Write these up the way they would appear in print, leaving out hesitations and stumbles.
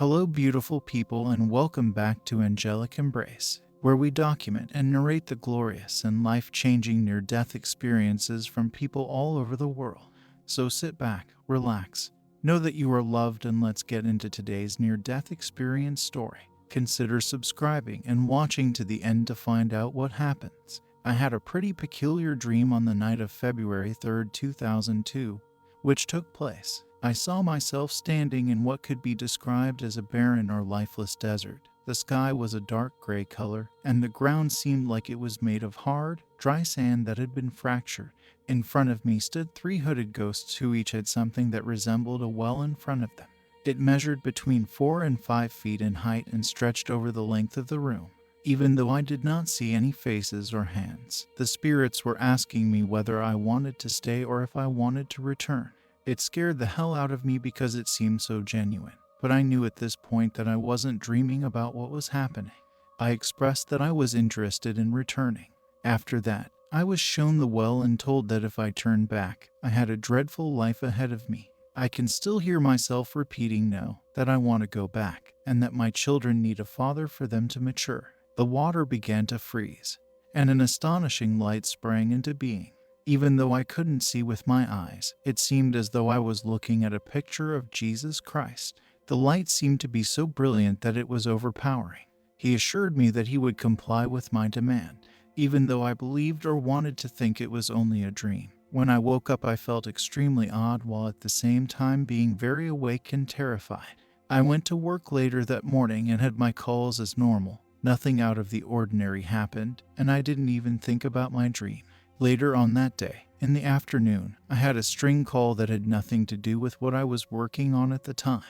Hello, beautiful people, and welcome back to Angelic Embrace, where we document and narrate the glorious and life-changing near-death experiences from people all over the world. So sit back, relax, know that you are loved, and let's get into today's near-death experience story. Consider subscribing and watching to the end to find out what happens. I had a pretty peculiar dream on the night of February 3rd, 2002, which took place. I saw myself standing in what could be described as a barren or lifeless desert. The sky was a dark gray color, and the ground seemed like it was made of hard, dry sand that had been fractured. In front of me stood three hooded ghosts who each had something that resembled a well in front of them. It measured between 4 and 5 feet in height and stretched over the length of the room. Even though I did not see any faces or hands, the spirits were asking me whether I wanted to stay or if I wanted to return. It scared the hell out of me because it seemed so genuine, but I knew at this point that I wasn't dreaming about what was happening. I expressed that I was interested in returning. After that, I was shown the well and told that if I turned back, I had a dreadful life ahead of me. I can still hear myself repeating no, that I want to go back, and that my children need a father for them to mature. The water began to freeze, and an astonishing light sprang into being. Even though I couldn't see with my eyes, it seemed as though I was looking at a picture of Jesus Christ. The light seemed to be so brilliant that it was overpowering. He assured me that he would comply with my demand, even though I believed or wanted to think it was only a dream. When I woke up, I felt extremely odd while at the same time being very awake and terrified. I went to work later that morning and had my calls as normal. Nothing out of the ordinary happened, and I didn't even think about my dream. Later on that day, in the afternoon, I had a string call that had nothing to do with what I was working on at the time.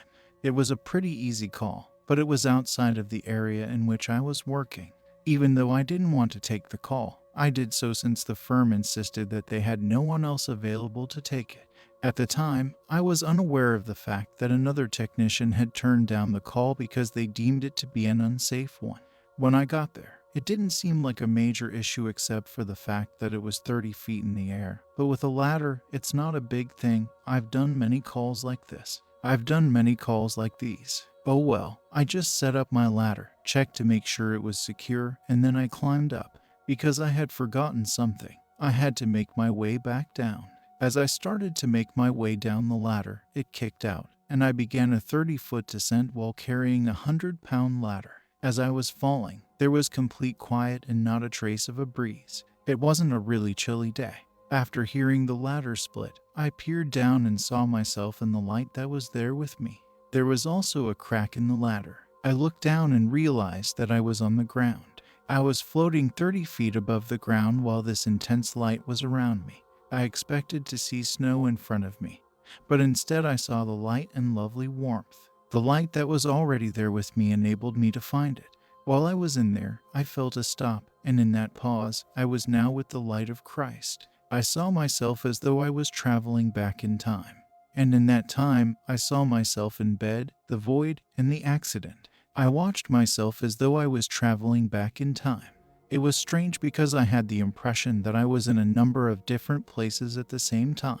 It was a pretty easy call, but it was outside of the area in which I was working. Even though I didn't want to take the call, I did so since the firm insisted that they had no one else available to take it. At the time, I was unaware of the fact that another technician had turned down the call because they deemed it to be an unsafe one. When I got there, it didn't seem like a major issue except for the fact that it was 30 feet in the air. But with a ladder, it's not a big thing. I've done many calls like this. I've done many calls like these. Oh well, I just set up my ladder, checked to make sure it was secure, and then I climbed up. Because I had forgotten something, I had to make my way back down. As I started to make my way down the ladder, it kicked out, and I began a 30-foot descent while carrying a 100-pound ladder. As I was falling, there was complete quiet and not a trace of a breeze. It wasn't a really chilly day. After hearing the ladder split, I peered down and saw myself in the light that was there with me. There was also a crack in the ladder. I looked down and realized that I was on the ground. I was floating 30 feet above the ground while this intense light was around me. I expected to see snow in front of me, but instead I saw the light and lovely warmth. The light that was already there with me enabled me to find it. While I was in there, I felt a stop, and in that pause, I was now with the light of Christ. I saw myself as though I was traveling back in time. And in that time, I saw myself in bed, the void, and the accident. I watched myself as though I was traveling back in time. It was strange because I had the impression that I was in a number of different places at the same time.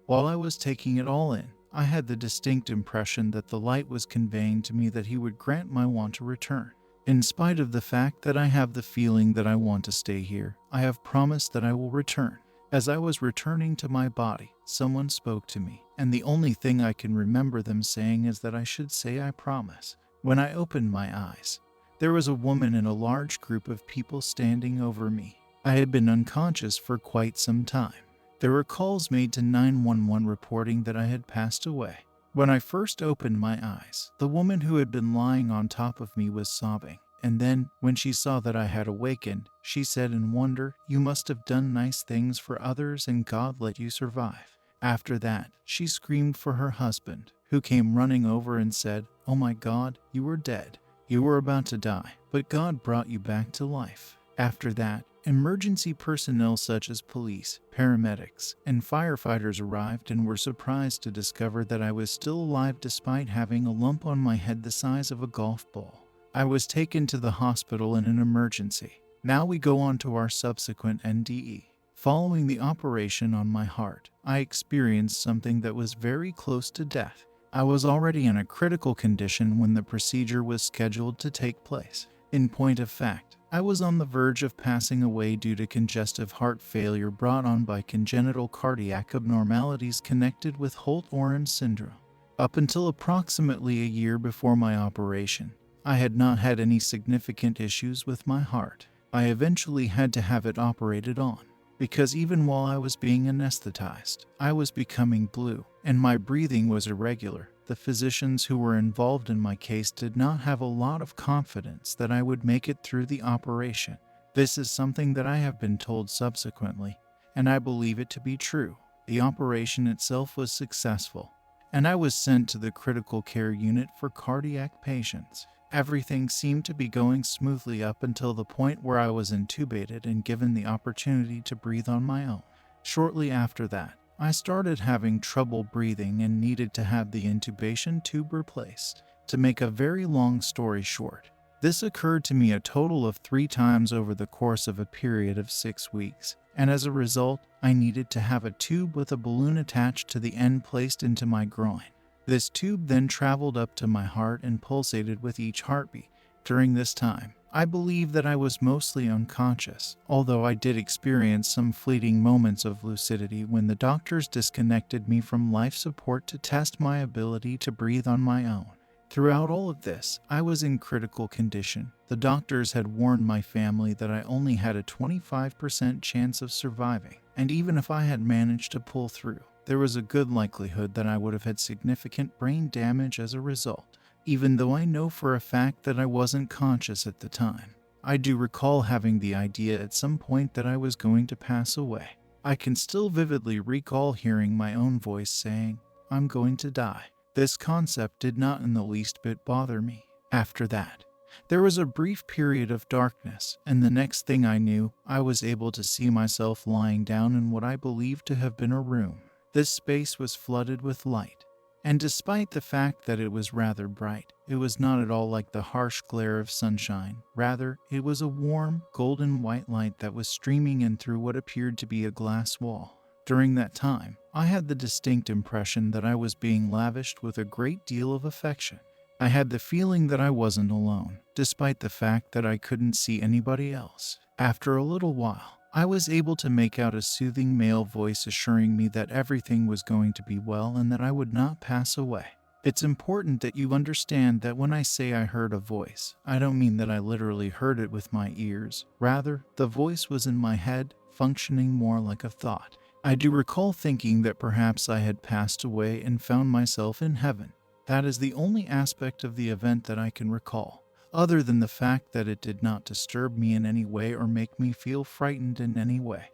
While I was taking it all in, I had the distinct impression that the light was conveying to me that he would grant my want to return. In spite of the fact that I have the feeling that I want to stay here, I have promised that I will return. As I was returning to my body, someone spoke to me, and the only thing I can remember them saying is that I should say I promise. When I opened my eyes, there was a woman and a large group of people standing over me. I had been unconscious for quite some time. There were calls made to 911 reporting that I had passed away. When I first opened my eyes, the woman who had been lying on top of me was sobbing. And then, when she saw that I had awakened, she said in wonder, "You must have done nice things for others and God let you survive." After that, she screamed for her husband, who came running over and said, "Oh my God, you were dead. You were about to die, but God brought you back to life." After that, emergency personnel such as police, paramedics, and firefighters arrived and were surprised to discover that I was still alive despite having a lump on my head the size of a golf ball. I was taken to the hospital in an emergency. Now we go on to our subsequent NDE. Following the operation on my heart, I experienced something that was very close to death. I was already in a critical condition when the procedure was scheduled to take place. In point of fact, I was on the verge of passing away due to congestive heart failure brought on by congenital cardiac abnormalities connected with Holt-Oram syndrome. Up until approximately a year before my operation, I had not had any significant issues with my heart. I eventually had to have it operated on, because even while I was being anesthetized, I was becoming blue, and my breathing was irregular. The physicians who were involved in my case did not have a lot of confidence that I would make it through the operation. This is something that I have been told subsequently, and I believe it to be true. The operation itself was successful, and I was sent to the critical care unit for cardiac patients. Everything seemed to be going smoothly up until the point where I was intubated and given the opportunity to breathe on my own. Shortly after that, I started having trouble breathing and needed to have the intubation tube replaced. To make a very long story short, this occurred to me a total of 3 times over the course of a period of 6 weeks, and as a result, I needed to have a tube with a balloon attached to the end placed into my groin. This tube then traveled up to my heart and pulsated with each heartbeat. During this time, I believe that I was mostly unconscious, although I did experience some fleeting moments of lucidity when the doctors disconnected me from life support to test my ability to breathe on my own. Throughout all of this, I was in critical condition. The doctors had warned my family that I only had a 25% chance of surviving, and even if I had managed to pull through, there was a good likelihood that I would have had significant brain damage as a result. Even though I know for a fact that I wasn't conscious at the time, I do recall having the idea at some point that I was going to pass away. I can still vividly recall hearing my own voice saying, "I'm going to die." This concept did not in the least bit bother me. After that, there was a brief period of darkness, and the next thing I knew, I was able to see myself lying down in what I believed to have been a room. This space was flooded with light, and despite the fact that it was rather bright, it was not at all like the harsh glare of sunshine. Rather, it was a warm, golden white light that was streaming in through what appeared to be a glass wall. During that time, I had the distinct impression that I was being lavished with a great deal of affection. I had the feeling that I wasn't alone, despite the fact that I couldn't see anybody else. After a little while, I was able to make out a soothing male voice assuring me that everything was going to be well and that I would not pass away. It's important that you understand that when I say I heard a voice, I don't mean that I literally heard it with my ears. Rather, the voice was in my head, functioning more like a thought. I do recall thinking that perhaps I had passed away and found myself in heaven. That is the only aspect of the event that I can recall, other than the fact that it did not disturb me in any way or make me feel frightened in any way.